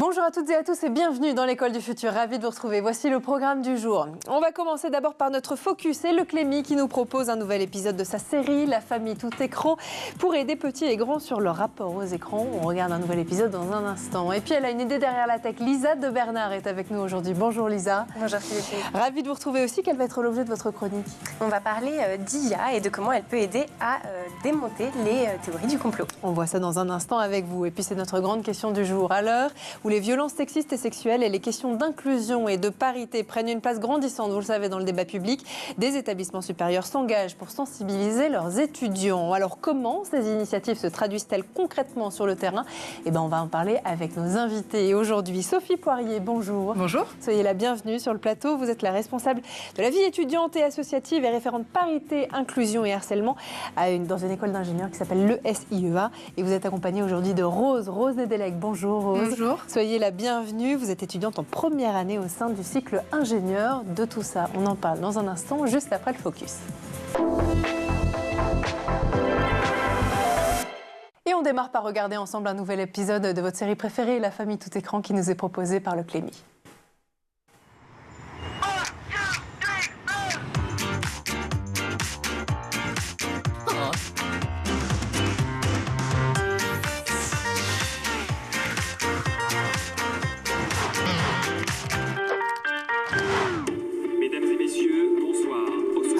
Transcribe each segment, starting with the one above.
Bonjour à toutes et à tous et bienvenue dans l'école du futur. Ravi de vous retrouver. Voici le programme du jour. On va commencer d'abord par notre focus et le Clémy qui nous propose un nouvel épisode de sa série La famille tout écran pour aider petits et grands sur leur rapport aux écrans. On regarde un nouvel épisode dans un instant. Et puis elle a une idée derrière la tech. Lisa de Bernard est avec nous aujourd'hui. Bonjour Lisa. Bonjour Philippe. Ravi de vous retrouver aussi. Quel va être l'objet de votre chronique? On va parler d'IA et de comment elle peut aider à démonter les théories du complot. On voit ça dans un instant avec vous. Et puis c'est notre grande question du jour. À l'heure où les violences sexistes et sexuelles et les questions d'inclusion et de parité prennent une place grandissante, vous le savez, dans le débat public, des établissements supérieurs s'engagent pour sensibiliser leurs étudiants. Alors comment ces initiatives se traduisent-elles concrètement sur le terrain? On va en parler avec nos invités. Aujourd'hui, Sophie Poirier, bonjour. Bonjour. Soyez la bienvenue sur le plateau. Vous êtes la responsable de la vie étudiante et associative et référente parité, inclusion et harcèlement dans une école d'ingénieurs qui s'appelle l'ESIEA. Et vous êtes accompagnée aujourd'hui de Rose Nedelec. Bonjour Rose. Bonjour. Soyez la bienvenue. Vous êtes étudiante en première année au sein du cycle ingénieur. De tout ça, on en parle dans un instant, juste après le focus. Et on démarre par regarder ensemble un nouvel épisode de votre série préférée, La famille tout écran, qui nous est proposée par le Clémy.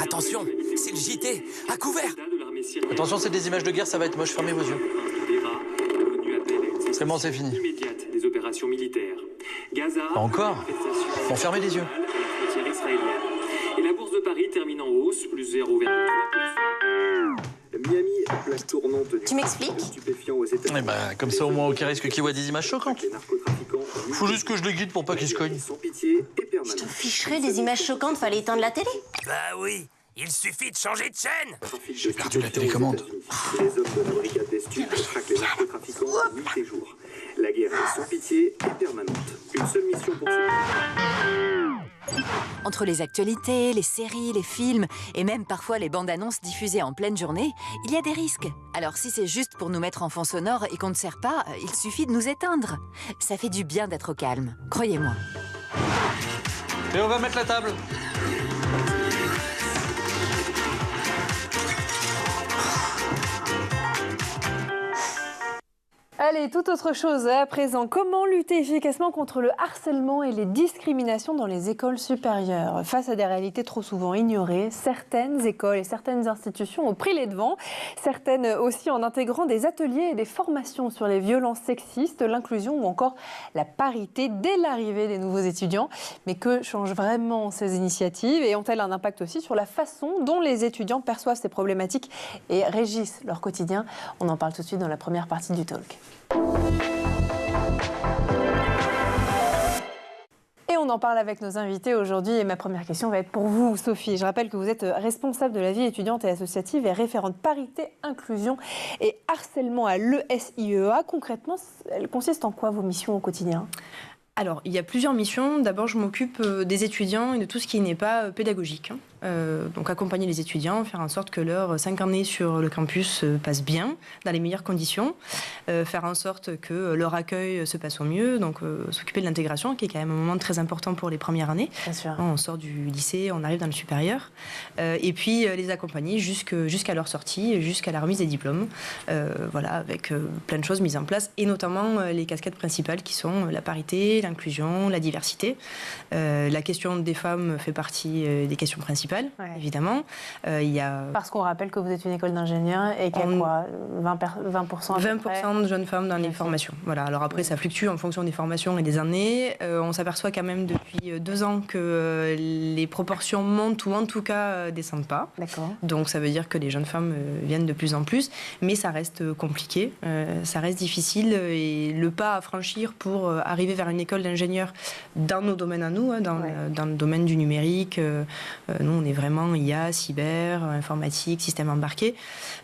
Attention, c'est le JT, à couvert. Attention, c'est des images de guerre, ça va être moche, fermez vos yeux. C'est bon, c'est fini. Des opérations militaires. Gaza. Pas encore. Bon, fermez les yeux. Et la bourse de Paris termine en hausse, plus 0,23%. Miami, place tournante. Tu m'expliques? Stupéfiant aux États-Unis. Eh ben, comme ça, au moins, aucun risque qu'il voit des images choquantes. Faut juste que je les guide pour pas qu'ils se cognent. Sans pitié et permanente. Je te ficherais des images choquantes, fallait éteindre la télé. Bah oui, il suffit de changer de chaîne. J'ai perdu la télécommande. Les hommes de la brigade des stupes traquent les narcotrafiquants nuit et jour. La guerre est sans pitié et permanente. Une seule mission pour ces... Entre les actualités, les séries, les films et même parfois les bandes annonces diffusées en pleine journée, il y a des risques. Alors si c'est juste pour nous mettre en fond sonore et qu'on ne sert pas, il suffit de nous éteindre. Ça fait du bien d'être au calme, croyez-moi. Et on va mettre la table. Allez, toute autre chose à présent. Comment lutter efficacement contre le harcèlement et les discriminations dans les écoles supérieures? Face à des réalités trop souvent ignorées, certaines écoles et certaines institutions ont pris les devants. Certaines aussi en intégrant des ateliers et des formations sur les violences sexistes, l'inclusion ou encore la parité dès l'arrivée des nouveaux étudiants. Mais que changent vraiment ces initiatives et ont-elles un impact aussi sur la façon dont les étudiants perçoivent ces problématiques et régissent leur quotidien? On en parle tout de suite dans la première partie du talk. Et on en parle avec nos invités aujourd'hui. Et ma première question va être pour vous, Sophie. Je rappelle que vous êtes responsable de la vie étudiante et associative et référente parité, inclusion et harcèlement à l'ESIEA. Concrètement, elle consiste en quoi vos missions au quotidien ? Alors, il y a plusieurs missions. D'abord, je m'occupe des étudiants et de tout ce qui n'est pas pédagogique. Donc, accompagner les étudiants, faire en sorte que leurs 5 années sur le campus se passent bien, dans les meilleures conditions. Faire en sorte que leur accueil se passe au mieux. Donc, s'occuper de l'intégration, qui est quand même un moment très important pour les premières années. Bien sûr. On sort du lycée, on arrive dans le supérieur. Et puis, les accompagner jusqu'à leur sortie, jusqu'à la remise des diplômes. Voilà, avec plein de choses mises en place. Et notamment les casquettes principales qui sont la parité, l'inclusion, la diversité. La question des femmes fait partie des questions principales, évidemment. Parce qu'on rappelle que vous êtes une école d'ingénieurs et qu'il y a quoi 20% à peu près 20% de jeunes femmes dans les formations. Voilà. Alors après, ça fluctue en fonction des formations et des années. On s'aperçoit quand même depuis 2 ans que les proportions montent ou en tout cas descendent pas. D'accord. Donc ça veut dire que les jeunes femmes viennent de plus en plus. Mais ça reste compliqué, ça reste difficile. Et le pas à franchir pour arriver vers une école d'ingénieurs dans nos domaines à nous, dans le domaine du numérique, nous on est vraiment IA, cyber, informatique, système embarqué.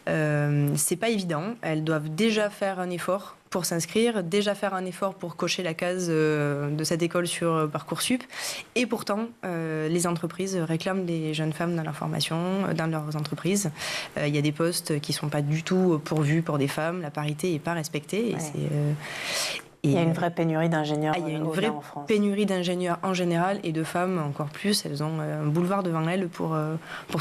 C'est pas évident. Elles doivent déjà faire un effort pour s'inscrire, déjà faire un effort pour cocher la case de cette école sur Parcoursup. Et pourtant, les entreprises réclament des jeunes femmes dans leur formation, dans leurs entreprises. Il y a des postes qui ne sont pas du tout pourvus pour des femmes. La parité n'est pas respectée. Il y a une vraie pénurie d'ingénieurs il y a une vraie en France. pénurie d'ingénieurs en général et de femmes encore plus. Elles ont un boulevard devant elles pour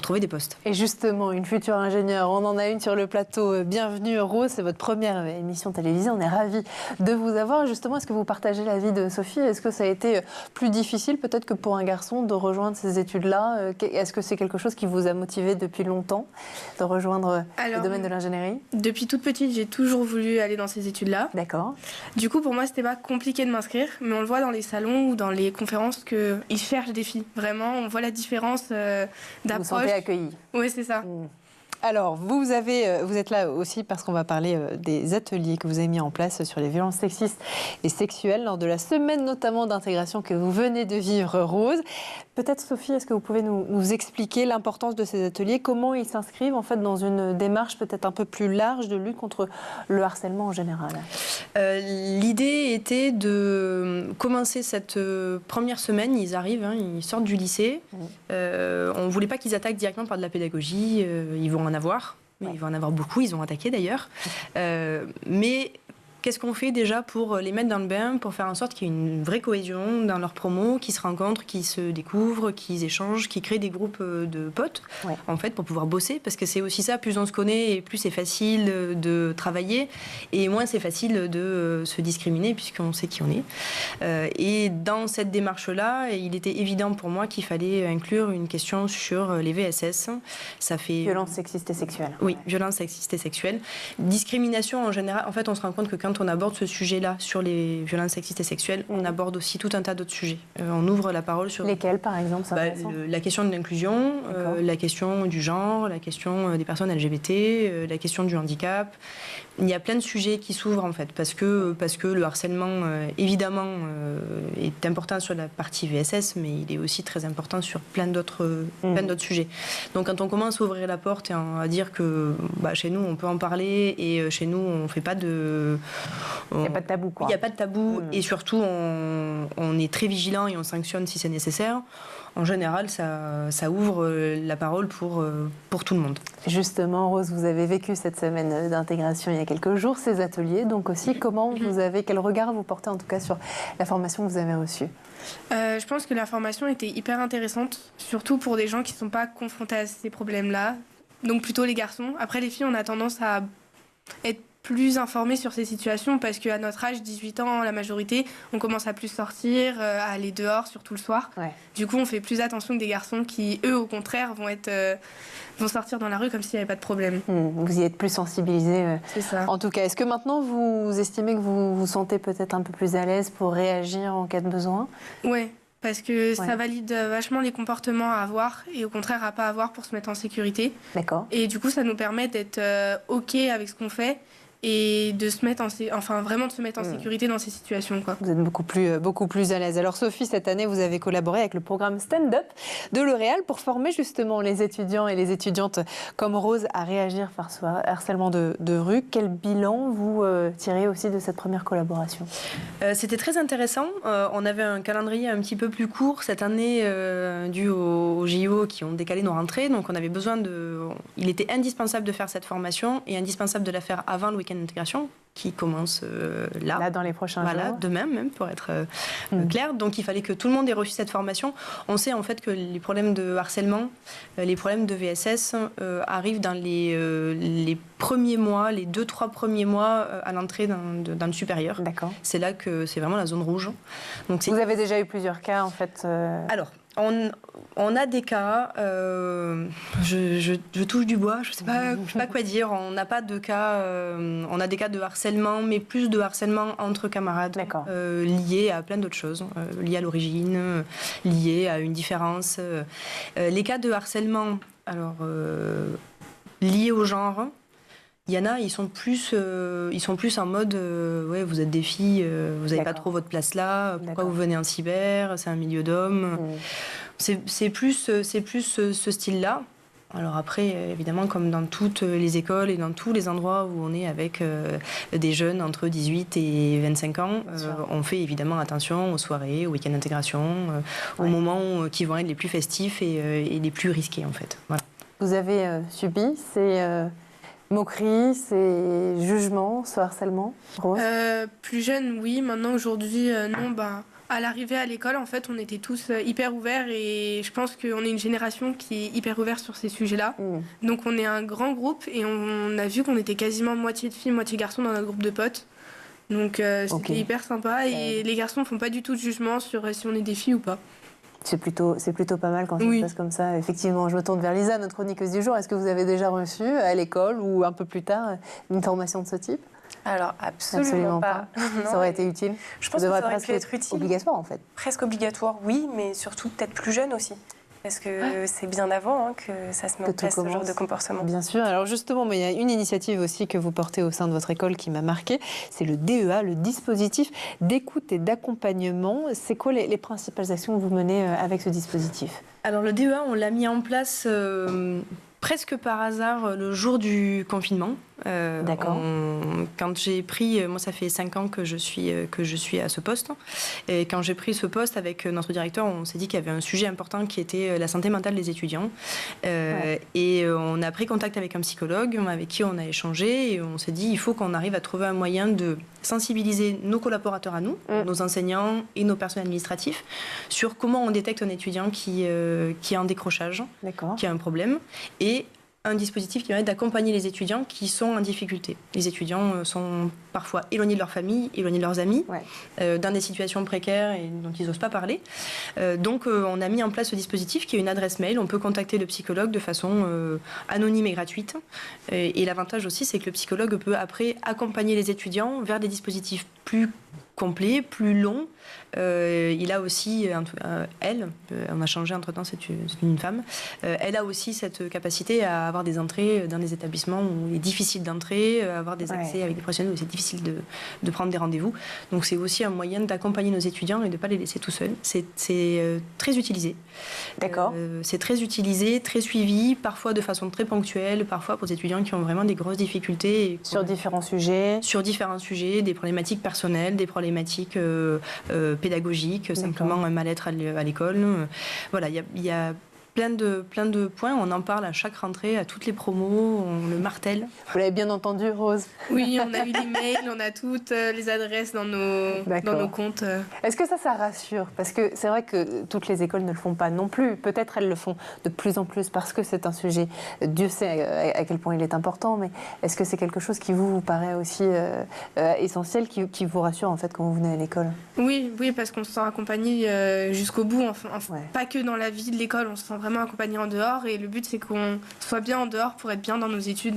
trouver des postes. Et justement, une future ingénieure, on en a une sur le plateau. Bienvenue Rose, c'est votre première émission télévisée. On est ravis de vous avoir. Justement, est-ce que vous partagez l'avis de Sophie? Est-ce que ça a été plus difficile peut-être que pour un garçon de rejoindre ces études-là? Est-ce que c'est quelque chose qui vous a motivé depuis longtemps de rejoindre le domaine de l'ingénierie? Depuis toute petite, j'ai toujours voulu aller dans ces études-là. D'accord. Du coup, pour moi, c'était pas compliqué de m'inscrire, mais on le voit dans les salons ou dans les conférences qu'ils cherchent des filles. Vraiment, on voit la différence d'approche. Vous vous sentez accueillie? Oui, c'est ça. Alors, vous êtes là aussi parce qu'on va parler des ateliers que vous avez mis en place sur les violences sexistes et sexuelles lors de la semaine notamment d'intégration que vous venez de vivre, Rose. Peut-être, Sophie, est-ce que vous pouvez nous expliquer l'importance de ces ateliers, comment ils s'inscrivent en fait dans une démarche peut-être un peu plus large de lutte contre le harcèlement en général? L'idée était de commencer cette première semaine. Ils arrivent, ils sortent du lycée. On ne voulait pas qu'ils attaquent directement par de la pédagogie. Ils vont en avoir. Ils vont en avoir beaucoup. Ils ont attaqué d'ailleurs. Mais qu'est-ce qu'on fait déjà pour les mettre dans le bain, pour faire en sorte qu'il y ait une vraie cohésion dans leurs promos, qu'ils se rencontrent, qu'ils se découvrent, qu'ils échangent, qu'ils créent des groupes de potes, en fait, pour pouvoir bosser. Parce que c'est aussi ça, plus on se connaît et plus c'est facile de travailler et moins c'est facile de se discriminer puisqu'on sait qui on est. Et dans cette démarche-là, il était évident pour moi qu'il fallait inclure une question sur les VSS. Ça fait... Violences sexistes et sexuelles. Oui, violences sexistes et sexuelles. Discrimination en général, en fait, on se rend compte que quand on aborde ce sujet-là sur les violences sexistes et sexuelles, on aborde aussi tout un tas d'autres sujets. On ouvre la parole sur... Lesquels, par exemple? La question de l'inclusion, la question du genre, la question des personnes LGBT, la question du handicap. Il y a plein de sujets qui s'ouvrent en fait, parce que le harcèlement, évidemment, est important sur la partie VSS, mais il est aussi très important sur plein d'autres sujets. Donc quand on commence à ouvrir la porte et à dire que chez nous, on peut en parler, et chez nous, on ne fait pas de... Il n'y a pas de tabou, quoi. Il n'y a pas de tabou, et surtout, on est très vigilant et on sanctionne si c'est nécessaire. En général, ça ouvre la parole pour tout le monde. Justement, Rose, vous avez vécu cette semaine d'intégration il y a quelques jours, ces ateliers. Donc aussi, quel regard vous portez en tout cas sur la formation que vous avez reçue? Je pense que la formation était hyper intéressante, surtout pour des gens qui ne sont pas confrontés à ces problèmes-là. Donc plutôt les garçons. Après, les filles, on a tendance à être plus informés sur ces situations parce qu'à notre âge, 18 ans, la majorité, on commence à plus sortir, à aller dehors, surtout le soir. Du coup, on fait plus attention que des garçons qui, eux, au contraire, vont sortir dans la rue comme s'il n'y avait pas de problème. Vous y êtes plus sensibilisés. C'est ça. En tout cas, est-ce que maintenant, vous estimez que vous vous sentez peut-être un peu plus à l'aise pour réagir en cas de besoin? Oui. Parce que ça valide vachement les comportements à avoir et au contraire à pas avoir pour se mettre en sécurité. D'accord. Et du coup, ça nous permet d'être OK avec ce qu'on fait et de se mettre vraiment de se mettre en sécurité dans ces situations, quoi. Vous êtes beaucoup plus à l'aise. Alors Sophie, cette année, vous avez collaboré avec le programme Stand Up de L'Oréal pour former justement les étudiants et les étudiantes comme Rose à réagir face au harcèlement de rue. Quel bilan vous tirez aussi de cette première collaboration? C'était très intéressant. On avait un calendrier un petit peu plus court cette année dû aux JO qui ont décalé nos rentrées. Donc on avait besoin il était indispensable de faire cette formation et indispensable de la faire avant le week-end d'intégration qui commence là dans les prochains jours. Demain même pour être clair. Donc il fallait que tout le monde ait reçu cette formation. On sait en fait que les problèmes de harcèlement, les problèmes de VSS arrivent dans les premiers mois, les 2-3 premiers mois à l'entrée dans le supérieur. D'accord. C'est là que c'est vraiment la zone rouge. Donc vous avez déjà eu plusieurs cas en fait Alors, on a des cas, je touche du bois, je sais pas quoi dire, on n'a pas de cas, on a des cas de harcèlement, mais plus de harcèlement entre camarades, liés à plein d'autres choses, liés à l'origine, liés à une différence. Les cas de harcèlement, alors, liés au genre, il y en a, ils sont plus en mode vous êtes des filles, vous n'avez pas trop votre place là, pourquoi vous venez en cyber, c'est un milieu d'hommes. C'est plus ce style-là. Alors après, évidemment, comme dans toutes les écoles et dans tous les endroits où on est avec des jeunes entre 18 et 25 ans, on fait évidemment attention aux soirées, aux week-ends d'intégration, aux moments qui vont être les plus festifs et les plus risqués en fait. Voilà. Vous avez subi ces moqueries, ces jugements, ce harcèlement, Rose? Plus jeune, oui. Maintenant, aujourd'hui, non. À l'arrivée à l'école, en fait, on était tous hyper ouverts et je pense qu'on est une génération qui est hyper ouverte sur ces sujets-là. Donc, on est un grand groupe et on a vu qu'on était quasiment moitié de filles, moitié garçons dans notre groupe de potes. Donc, c'était hyper sympa et les garçons ne font pas du tout de jugement sur si on est des filles ou pas. C'est plutôt pas mal quand ça se passe comme ça. Effectivement, je me tourne vers Lisa, notre chroniqueuse du jour. Est-ce que vous avez déjà reçu à l'école ou un peu plus tard une formation de ce type? Alors, absolument pas. Non, ça aurait été utile? Je pense que ça aurait pu être utile. Obligatoire, en fait. Presque obligatoire, oui, mais surtout peut-être plus jeune aussi. Parce que c'est bien avant que ça se met en place, ce genre de comportement. Bien sûr. Alors justement, il y a une initiative aussi que vous portez au sein de votre école qui m'a marquée. C'est le DEA, le dispositif d'écoute et d'accompagnement. C'est quoi les principales actions que vous menez avec ce dispositif? Alors le DEA, on l'a mis en place presque par hasard le jour du confinement. D'accord. Quand j'ai pris, moi ça fait 5 ans que je suis à ce poste, et quand j'ai pris ce poste avec notre directeur, on s'est dit qu'il y avait un sujet important qui était la santé mentale des étudiants, et on a pris contact avec un psychologue avec qui on a échangé, et on s'est dit il faut qu'on arrive à trouver un moyen de sensibiliser nos collaborateurs à nous, nos enseignants et nos personnels administratifs, sur comment on détecte un étudiant qui est en décrochage, qui a un problème, et un dispositif qui permet d'accompagner les étudiants qui sont en difficulté. Les étudiants sont parfois éloignés de leur famille, éloignés de leurs amis, dans des situations précaires et dont ils n'osent pas parler. Donc on a mis en place ce dispositif qui est une adresse mail. On peut contacter le psychologue de façon anonyme et gratuite. Et l'avantage aussi, c'est que le psychologue peut après accompagner les étudiants vers des dispositifs plus complets, plus longs. Il a aussi, elle, on a changé entre-temps, c'est une femme, elle a aussi cette capacité à avoir des entrées dans des établissements où il est difficile d'entrer, avoir des accès avec des professionnels où c'est difficile de prendre des rendez-vous. Donc c'est aussi un moyen d'accompagner nos étudiants et de ne pas les laisser tout seuls. C'est très utilisé. D'accord. C'est très utilisé, très suivi, parfois de façon très ponctuelle, parfois pour des étudiants qui ont vraiment des grosses difficultés. Sur différents sujets. Sur différents sujets, des problématiques personnelles, des problématiques pédagogique, simplement un mal-être à l'école. Voilà, il y a plein de points. On en parle à chaque rentrée, à toutes les promos, on le martèle. Vous l'avez bien entendu, Rose? Oui, on a eu les mails, on a toutes les adresses dans nos comptes. Est-ce que ça rassure? Parce que c'est vrai que toutes les écoles ne le font pas non plus. Peut-être elles le font de plus en plus parce que c'est un sujet, Dieu sait à quel point il est important, mais est-ce que c'est quelque chose qui vous paraît aussi essentiel, qui vous rassure en fait quand vous venez à l'école? Oui, parce qu'on se sent accompagné jusqu'au bout. Pas que dans la vie de l'école, on se sent vraiment accompagné en dehors, et le but c'est qu'on soit bien en dehors pour être bien dans nos études.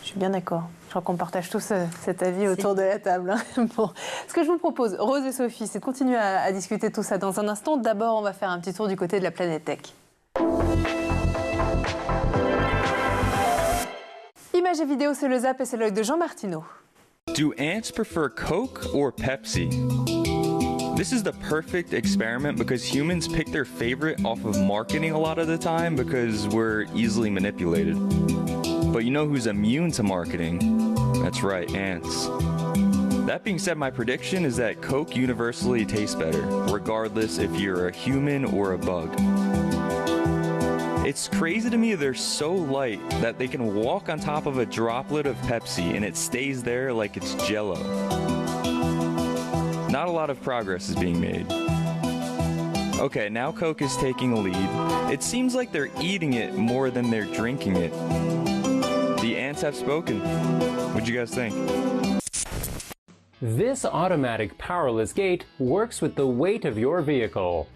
Je suis bien d'accord. Je crois qu'on partage tous cet avis autour de la table. Bon. Ce que je vous propose, Rose et Sophie, c'est de continuer à discuter tout ça dans un instant. D'abord, on va faire un petit tour du côté de la planète tech. Images et vidéos, c'est le Zap et c'est l'œil de Jean Martineau. Do ants prefer Coke or Pepsi? This is the perfect experiment because humans pick their favorite off of marketing a lot of the time because we're easily manipulated. But you know who's immune to marketing? That's right, ants. That being said, my prediction is that Coke universally tastes better, regardless if you're a human or a bug. It's crazy to me they're so light that they can walk on top of a droplet of Pepsi and it stays there like it's Jell-O. Not a lot of progress is being made. Okay, now Coke is taking a lead. It seems like they're eating it more than they're drinking it. The ants have spoken. What'd you guys think? This automatic powerless gate works with the weight of your vehicle.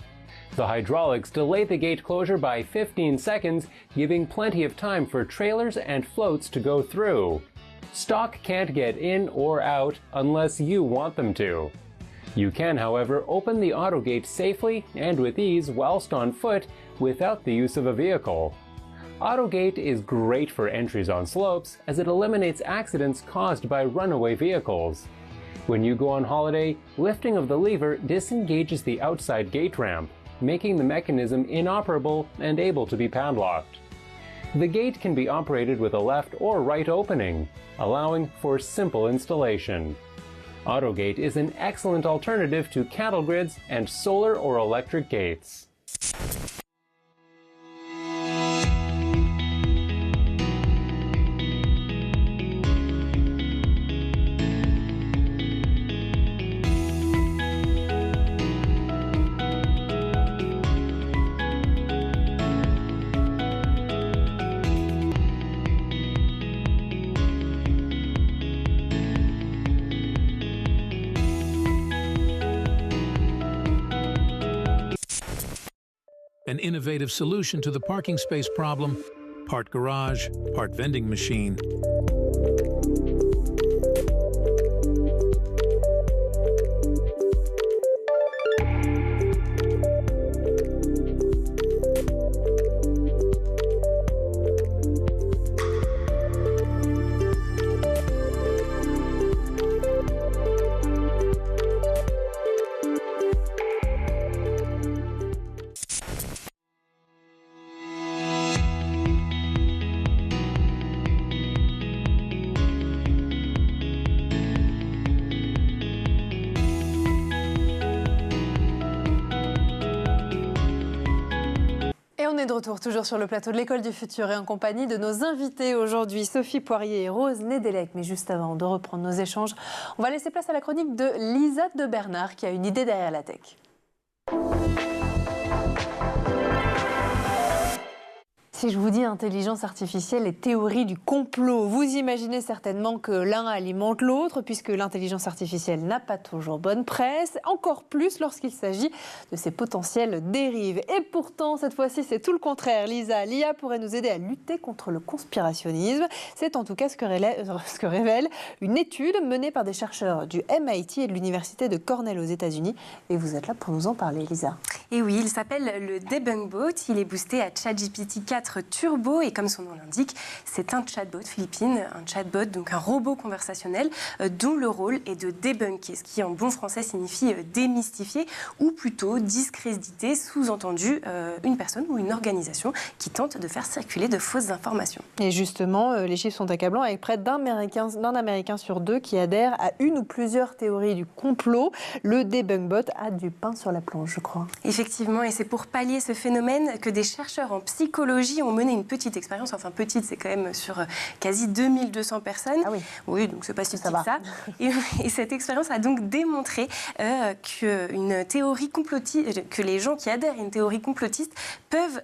The hydraulics delay the gate closure by 15 seconds, giving plenty of time for trailers and floats to go through. Stock can't get in or out unless you want them to. You can, however, open the autogate safely and with ease whilst on foot without the use of a vehicle. Autogate is great for entries on slopes as it eliminates accidents caused by runaway vehicles. When you go on holiday, lifting of the lever disengages the outside gate ramp, making the mechanism inoperable and able to be padlocked. The gate can be operated with a left or right opening, allowing for simple installation. Autogate is an excellent alternative to cattle grids and solar or electric gates. an innovative solution to the parking space problem, part garage, part vending machine. De retour toujours sur le plateau de l'École du Futur et en compagnie de nos invités aujourd'hui, Sophie Poirier et Rose Nedelec. Mais juste avant de reprendre nos échanges, on va laisser place à la chronique de Lisa de Bernard qui a une idée derrière la tech. Si je vous dis intelligence artificielle et théorie du complot, vous imaginez certainement que l'un alimente l'autre, puisque l'intelligence artificielle n'a pas toujours bonne presse, encore plus lorsqu'il s'agit de ses potentielles dérives. Et pourtant, cette fois-ci, c'est tout le contraire. Lisa, l'IA pourrait nous aider à lutter contre le conspirationnisme. C'est en tout cas ce que révèle une étude menée par des chercheurs du MIT et de l'Université de Cornell aux États-Unis. Et vous êtes là pour nous en parler, Lisa. Et oui, il s'appelle le Debunkbot. Il est boosté à ChatGPT 4 Turbo et comme son nom l'indique, c'est un chatbot philippine, un chatbot, donc un robot conversationnel dont le rôle est de débunker, ce qui en bon français signifie démystifier ou plutôt discréditer, sous-entendu une personne ou une organisation qui tente de faire circuler de fausses informations. Et justement, les chiffres sont accablants avec près d'un Américain sur deux qui adhère à une ou plusieurs théories du complot. Le Debunkbot a du pain sur la planche, je crois. Effectivement, et c'est pour pallier ce phénomène que des chercheurs en psychologie ont mené une petite expérience, enfin petite, c'est quand même sur quasi 2200 personnes. Ah oui. Oui, donc c'est pas si petit que ça. Et cette expérience a donc démontré qu'une théorie complotiste, que les gens qui adhèrent à une théorie complotiste peuvent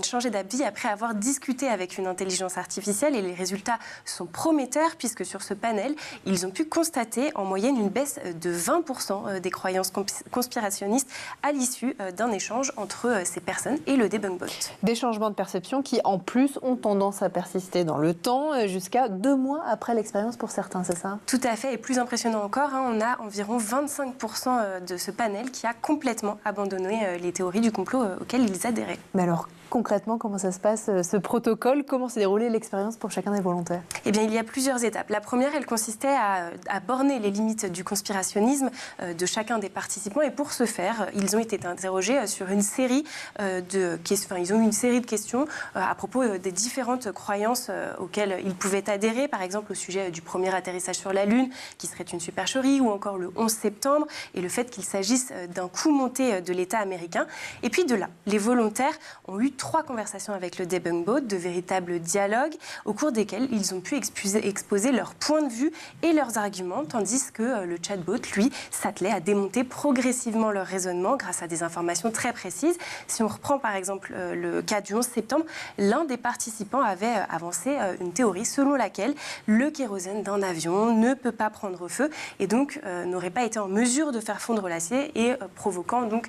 changer d'avis après avoir discuté avec une intelligence artificielle et les résultats sont prometteurs puisque sur ce panel, ils ont pu constater en moyenne une baisse de 20% des croyances conspirationnistes à l'issue d'un échange entre ces personnes et le Debunkbot. Des changements de perception qui, en plus, ont tendance à persister dans le temps, jusqu'à 2 mois après l'expérience pour certains, c'est ça? Tout à fait, et plus impressionnant encore, on a environ 25% de ce panel qui a complètement abandonné les théories du complot auxquelles ils adhéraient. Mais alors, concrètement, comment ça se passe, ce protocole? Comment s'est déroulée l'expérience pour chacun des volontaires? Eh bien, il y a plusieurs étapes. La première, elle consistait à borner les limites du conspirationnisme de chacun des participants. Et pour ce faire, ils ont été interrogés sur une série de questions. Enfin, ils ont eu une série de questions à propos des différentes croyances auxquelles ils pouvaient adhérer. Par exemple, au sujet du premier atterrissage sur la Lune, qui serait une supercherie, ou encore le 11 septembre, et le fait qu'il s'agisse d'un coup monté de l'État américain. Et puis de là, les volontaires ont eu 3 conversations avec le Debunkbot, de véritables dialogues, au cours desquels ils ont pu exposer leurs points de vue et leurs arguments, tandis que le chatbot, lui, s'attelait à démonter progressivement leur raisonnement grâce à des informations très précises. Si on reprend par exemple le cas du 11 septembre, l'un des participants avait avancé une théorie selon laquelle le kérosène d'un avion ne peut pas prendre feu et donc n'aurait pas été en mesure de faire fondre l'acier et provoquant donc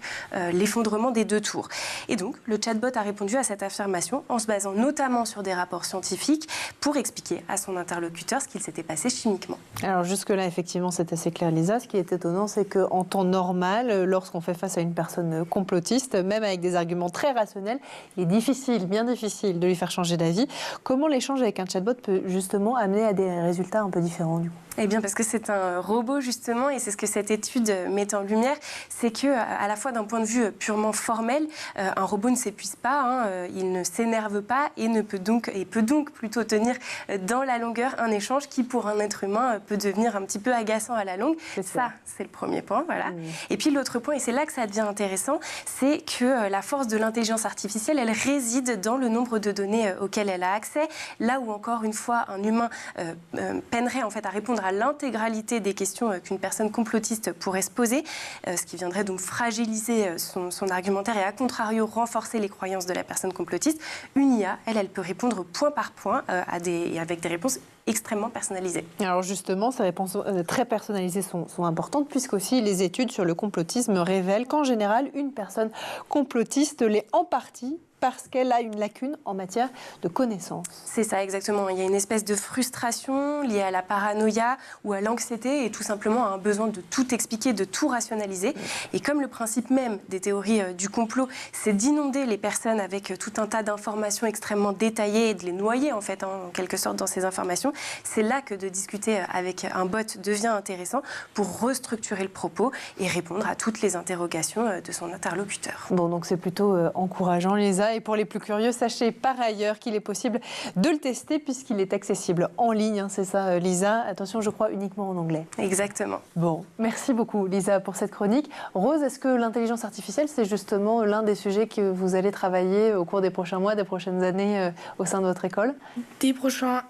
l'effondrement des 2 tours. Et donc le chatbot a répondu à cette affirmation en se basant notamment sur des rapports scientifiques pour expliquer à son interlocuteur ce qu'il s'était passé chimiquement. Alors jusque-là, effectivement, c'est assez clair, Lisa. Ce qui est étonnant, c'est qu'en temps normal, lorsqu'on fait face à une personne complotiste, même avec des arguments très rationnels, il est difficile, bien difficile de lui faire changer d'avis. Comment l'échange avec un chatbot peut justement amener à des résultats un peu différents du coup? Eh bien, parce que c'est un robot, justement, et c'est ce que cette étude met en lumière, c'est qu'à la fois d'un point de vue purement formel, un robot ne s'épuise pas, il ne s'énerve pas et peut donc plutôt tenir dans la longueur un échange qui, pour un être humain, peut devenir un petit peu agaçant à la longue. Ça, c'est le premier point, voilà. Et puis l'autre point, et c'est là que ça devient intéressant, c'est que la force de l'intelligence artificielle, elle réside dans le nombre de données auxquelles elle a accès, là où, encore une fois, un humain peinerait en fait à répondre à l'intégralité des questions qu'une personne complotiste pourrait se poser, ce qui viendrait donc fragiliser son argumentaire et à contrario renforcer les croyances de la personne complotiste. Une IA, elle peut répondre point par point avec des réponses extrêmement personnalisées. Alors justement, ces réponses très personnalisées sont importantes, puisqu'aussi les études sur le complotisme révèlent qu'en général, une personne complotiste l'est en partie parce qu'elle a une lacune en matière de connaissances. C'est ça, exactement. Il y a une espèce de frustration liée à la paranoïa ou à l'anxiété et tout simplement à un besoin de tout expliquer, de tout rationaliser. Et comme le principe même des théories du complot, c'est d'inonder les personnes avec tout un tas d'informations extrêmement détaillées et de les noyer en fait, en quelque sorte, dans ces informations, c'est là que de discuter avec un bot devient intéressant pour restructurer le propos et répondre à toutes les interrogations de son interlocuteur. Bon, donc c'est plutôt encourageant, Lisa. Et pour les plus curieux, sachez par ailleurs qu'il est possible de le tester puisqu'il est accessible en ligne. Hein, c'est ça, Lisa. Attention, je crois uniquement en anglais. Exactement. Bon, merci beaucoup, Lisa, pour cette chronique. Rose, est-ce que l'intelligence artificielle, c'est justement l'un des sujets que vous allez travailler au cours des prochains mois, des prochaines années au sein de votre école ? Des prochains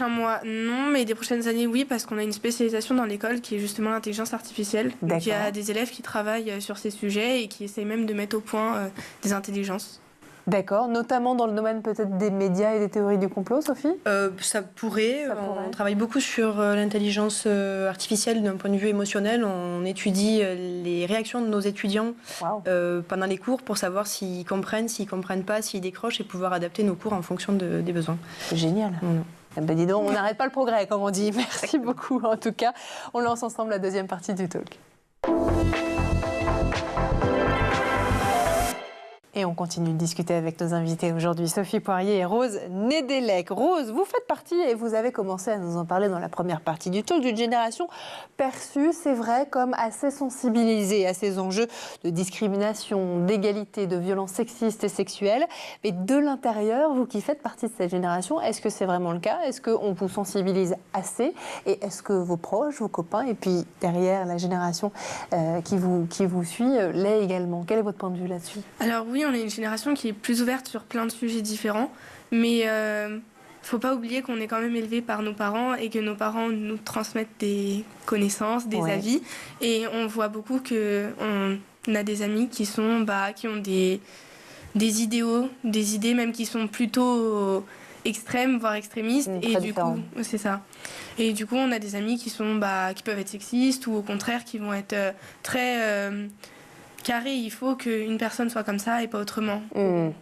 mois, non, mais des prochaines années, oui, parce qu'on a une spécialisation dans l'école qui est justement l'intelligence artificielle. Donc, il y a des élèves qui travaillent sur ces sujets et qui essayent même de mettre au point des intelligences. D'accord, notamment dans le domaine peut-être des médias et des théories du complot, Sophie ? Ça pourrait. On travaille beaucoup sur l'intelligence artificielle d'un point de vue émotionnel. On étudie les réactions de nos étudiants pendant les cours pour savoir s'ils comprennent pas, s'ils décrochent et pouvoir adapter nos cours en fonction des besoins. C'est génial. Ben dis donc, on n'arrête pas le progrès, comme on dit. Merci beaucoup, en tout cas. On lance ensemble la deuxième partie du talk. Et on continue de discuter avec nos invités aujourd'hui, Sophie Poirier et Rose Nedelec. Rose, vous faites partie, et vous avez commencé à nous en parler dans la première partie du talk, d'une génération perçue, c'est vrai, comme assez sensibilisée à ces enjeux de discrimination, d'égalité, de violences sexistes et sexuelles. Mais de l'intérieur, vous qui faites partie de cette génération, est-ce que c'est vraiment le cas ? Est-ce qu'on vous sensibilise assez ? Et est-ce que vos proches, vos copains, et puis derrière la génération qui vous suit, l'est également ? Quel est votre point de vue là-dessus ? Alors oui, on est une génération qui est plus ouverte sur plein de sujets différents, mais faut pas oublier qu'on est quand même élevé par nos parents et que nos parents nous transmettent des connaissances, des avis, et on voit beaucoup qu'on a des amis qui ont des idéaux, des idées même qui sont plutôt extrêmes, voire extrémistes, et du coup, c'est ça. Et du coup, on a des amis qui peuvent être sexistes ou au contraire qui vont être très carré, il faut qu'une personne soit comme ça et pas autrement.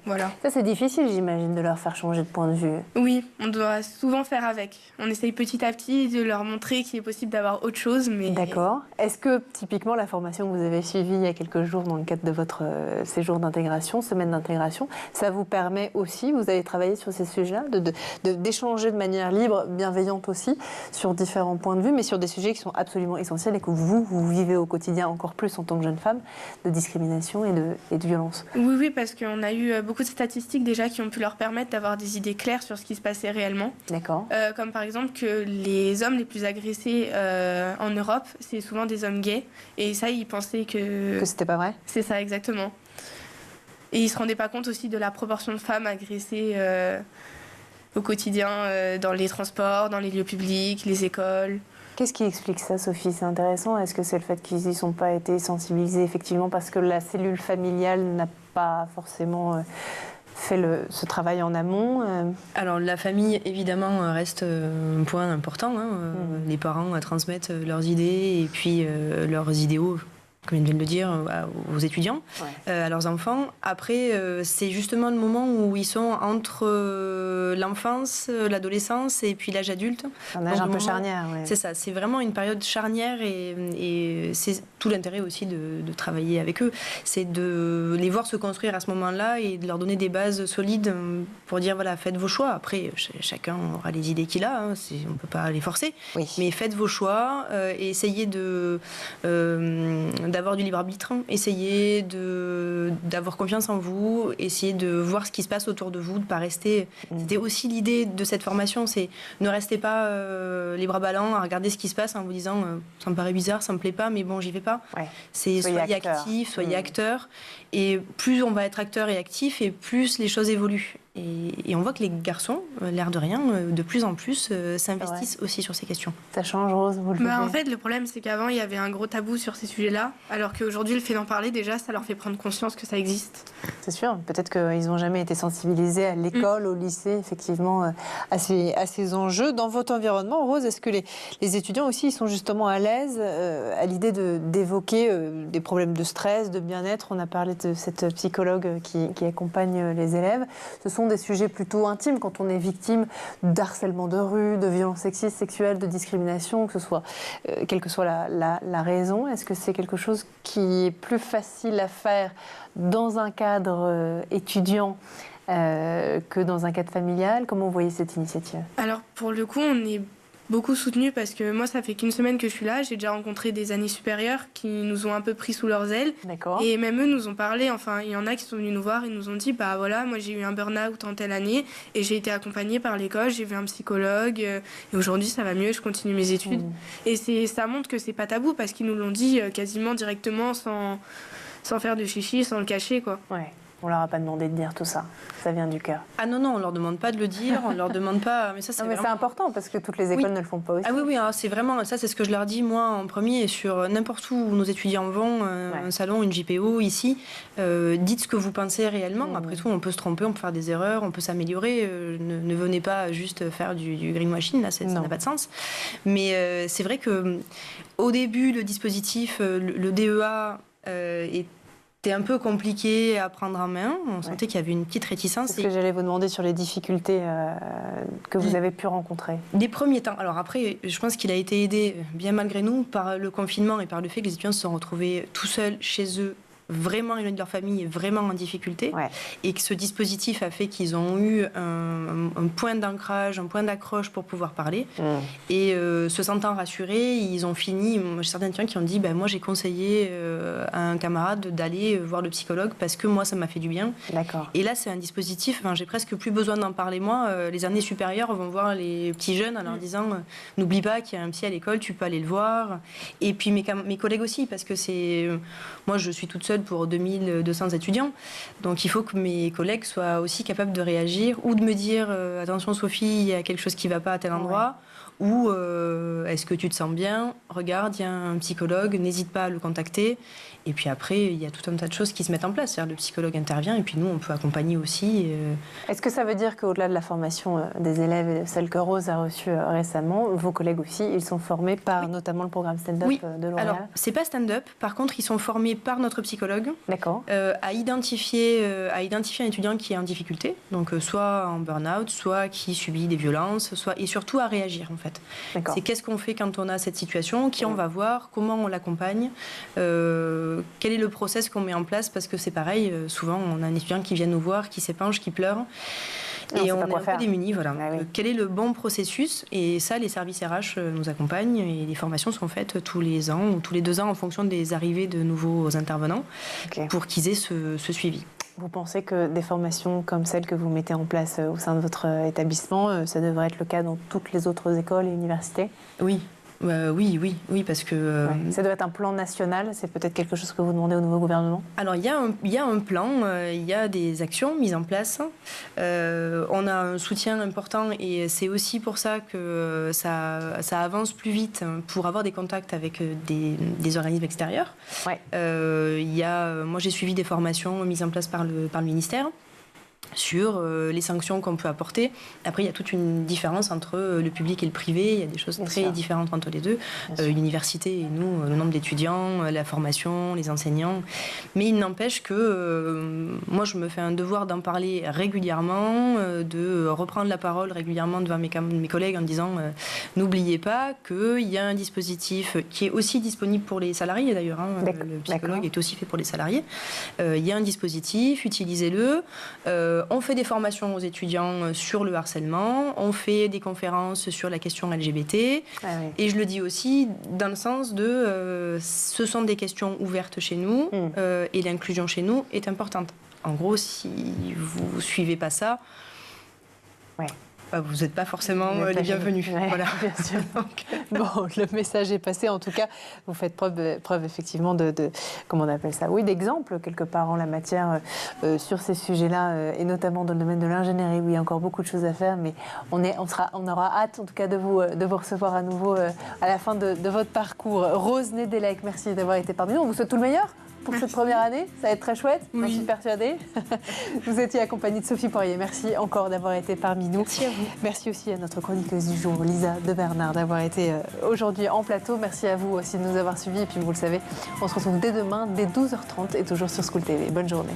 Voilà. Ça, c'est difficile, j'imagine, de leur faire changer de point de vue. Oui, on doit souvent faire avec. On essaye petit à petit de leur montrer qu'il est possible d'avoir autre chose. Mais... D'accord. Est-ce que, typiquement, la formation que vous avez suivie il y a quelques jours dans le cadre de votre séjour d'intégration, semaine d'intégration, ça vous permet aussi, vous avez travaillé sur ces sujets-là, d'échanger de manière libre, bienveillante aussi, sur différents points de vue, mais sur des sujets qui sont absolument essentiels et que vous vivez au quotidien encore plus en tant que jeune femme, de discrimination et de violence. Oui, parce qu'on a eu beaucoup de statistiques déjà qui ont pu leur permettre d'avoir des idées claires sur ce qui se passait réellement. D'accord. Comme par exemple que les hommes les plus agressés en Europe, c'est souvent des hommes gays. Et ça, ils pensaient que c'était pas vrai ? C'est ça, exactement. Et ils se rendaient pas compte aussi de la proportion de femmes agressées au quotidien dans les transports, dans les lieux publics, les écoles. Qu'est-ce qui explique ça, Sophie ? C'est intéressant. Est-ce que c'est le fait qu'ils n'y sont pas été sensibilisés effectivement parce que la cellule familiale n'a pas forcément fait ce travail en amont ? Alors la famille, évidemment, reste un point important. Les parents transmettent leurs idées et puis leurs idéaux, comme ils viennent de le dire, aux étudiants, à leurs enfants. Après, c'est justement le moment où ils sont entre l'enfance, l'adolescence et puis l'âge adulte. Un âge un peu charnière, oui. C'est ça, c'est vraiment une période charnière et c'est tout l'intérêt aussi de travailler avec eux. C'est de les voir se construire à ce moment-là et de leur donner des bases solides pour dire, voilà, faites vos choix. Après, chacun aura les idées qu'il a, on ne peut pas les forcer. Oui. Mais faites vos choix et essayez d'avoir du libre arbitre, essayez d'avoir confiance en vous, essayez de voir ce qui se passe autour de vous, de ne pas rester... C'était aussi l'idée de cette formation, c'est ne restez pas les bras ballants à regarder ce qui se passe en vous disant ça me paraît bizarre, ça me plaît pas, mais bon, j'y vais pas. C'est soyez actifs, soyez acteurs, et plus on va être acteurs et actifs, et plus les choses évoluent. Et on voit que les garçons, l'air de rien, de plus en plus s'investissent aussi sur ces questions. Ça change, Rose, vous le En voyez. fait, le problème, c'est qu'avant, il y avait un gros tabou sur ces sujets-là, alors qu'aujourd'hui, le fait d'en parler, déjà, ça leur fait prendre conscience que ça existe. C'est sûr, peut-être qu'ils n'ont jamais été sensibilisés à l'école, au lycée, effectivement, à ces enjeux. Dans votre environnement, Rose, est-ce que les étudiants aussi ils sont justement à l'aise à l'idée d'évoquer des problèmes de stress, de bien-être? On a parlé de cette psychologue qui accompagne les élèves. Ce sont des sujets plutôt intimes quand on est victime d'harcèlement de rue, de violences sexistes, sexuelles, de discrimination, quelle que soit la raison. Est-ce que c'est quelque chose qui est plus facile à faire dans un cadre étudiant que dans un cadre familial? Comment vous voyez cette initiative? Alors, pour le coup, on est beaucoup soutenus parce que moi, ça fait qu'une semaine que je suis là. J'ai déjà rencontré des années supérieures qui nous ont un peu pris sous leurs ailes. D'accord. Et même eux nous ont parlé. Enfin, il y en a qui sont venus nous voir et nous ont dit, bah voilà, moi j'ai eu un burn-out en telle année et j'ai été accompagnée par l'école, j'ai vu un psychologue et aujourd'hui ça va mieux, je continue mes études. Et ça montre que c'est pas tabou parce qu'ils nous l'ont dit quasiment directement sans faire de chichi, sans le cacher, quoi. Ouais. On leur a pas demandé de dire tout ça. Ça vient du cœur. Ah non, on leur demande pas de le dire, on leur demande pas. Mais ça, c'est c'est important parce que toutes les écoles ne le font pas aussi. Ah oui, c'est vraiment ça, c'est ce que je leur dis moi en premier et sur n'importe où nos étudiants vont, un salon, une JPO ici. Dites ce que vous pensez réellement. Après tout, on peut se tromper, on peut faire des erreurs, on peut s'améliorer. Ne venez pas juste faire du greenwashing, là, ça n'a pas de sens. Mais c'est vrai que au début, le dispositif, le DEA était un peu compliqué à prendre en main. On sentait qu'il y avait une petite réticence. C'est ce que j'allais vous demander sur les difficultés que vous avez pu rencontrer. Des premiers temps. Alors après, je pense qu'il a été aidé, bien malgré nous, par le confinement et par le fait que les étudiants se sont retrouvés tout seuls chez eux, vraiment éloignés de leur famille, vraiment en difficulté, et que ce dispositif a fait qu'ils ont eu un point d'ancrage, un point d'accroche pour pouvoir parler. Et se sentant rassurés, ils ont fini. J'ai certains étudiants qui ont dit moi j'ai conseillé à un camarade d'aller voir le psychologue parce que moi ça m'a fait du bien. D'accord. Et là c'est un dispositif, j'ai presque plus besoin d'en parler moi. Les années supérieures vont voir les petits jeunes en leur disant n'oublie pas qu'il y a un psy à l'école, tu peux aller le voir. Et puis mes collègues aussi, parce que moi je suis toute seule pour 2200 étudiants. Donc il faut que mes collègues soient aussi capables de réagir ou de me dire attention Sophie, il y a quelque chose qui ne va pas à tel endroit. Ou est-ce que tu te sens bien? Regarde, il y a un psychologue, n'hésite pas à le contacter. Et puis après, il y a tout un tas de choses qui se mettent en place. C'est-à-dire, le psychologue intervient et puis nous, on peut accompagner aussi. Est-ce que ça veut dire qu'au-delà de la formation des élèves et celle que Rose a reçue récemment, vos collègues aussi, ils sont formés par notamment le programme stand-up de L'Oréal? Alors, c'est pas stand-up. Par contre, ils sont formés par notre psychologue. D'accord. À identifier un étudiant qui est en difficulté, donc soit en burn-out, soit qui subit des violences, et surtout à réagir en fait. C'est qu'est-ce qu'on fait quand on a cette situation, qui on va voir, comment on l'accompagne, quel est le process qu'on met en place, parce que c'est pareil, souvent on a un étudiant qui vient nous voir, qui s'épanche, qui pleure, et on est un peu démunis. Voilà. Quel est le bon processus? Et ça, les services RH nous accompagnent, et les formations sont faites tous les ans ou tous les 2 ans en fonction des arrivées de nouveaux intervenants, pour qu'ils aient ce suivi. Vous pensez que des formations comme celles que vous mettez en place au sein de votre établissement, ça devrait être le cas dans toutes les autres écoles et universités? Oui. Oui, parce que... Ça doit être un plan national, c'est peut-être quelque chose que vous demandez au nouveau gouvernement? Alors, il y a un plan, il y a des actions mises en place. On a un soutien important et c'est aussi pour ça que ça avance plus vite pour avoir des contacts avec des organismes extérieurs. Moi, j'ai suivi des formations mises en place par le ministère sur les sanctions qu'on peut apporter. Après, il y a toute une différence entre le public et le privé. Il y a des choses très différentes entre les deux. L'université et nous, le nombre d'étudiants, la formation, les enseignants. Mais il n'empêche que moi, je me fais un devoir d'en parler régulièrement, de reprendre la parole régulièrement devant mes collègues en disant n'oubliez pas qu'il y a un dispositif qui est aussi disponible pour les salariés d'ailleurs. Le psychologue est aussi fait pour les salariés. Il y a un dispositif, utilisez-le. On fait des formations aux étudiants sur le harcèlement, on fait des conférences sur la question LGBT, et je le dis aussi dans le sens de ce sont des questions ouvertes chez nous, et l'inclusion chez nous est importante. En gros, si vous ne suivez pas ça, vous n'êtes pas forcément les bienvenus. Ouais, voilà. Bien sûr. Bon, le message est passé. En tout cas, vous faites preuve effectivement de comment on appelle ça, oui, d'exemple quelque part en la matière sur ces sujets-là, et notamment dans le domaine de l'ingénierie où il y a encore beaucoup de choses à faire. Mais on aura hâte en tout cas de vous recevoir à nouveau à la fin de votre parcours. Rose Nedelec, merci d'avoir été parmi nous. On vous souhaite tout le meilleur pour cette première année. Ça va être très chouette, j'en suis persuadée. Vous étiez accompagnée de Sophie Poirier. Merci encore d'avoir été parmi nous. Merci à vous. Merci aussi à notre chroniqueuse du jour, Lisa de Bernard, d'avoir été aujourd'hui en plateau. Merci à vous aussi de nous avoir suivis. Et puis vous le savez, on se retrouve dès demain, dès 12h30 et toujours sur School TV. Bonne journée.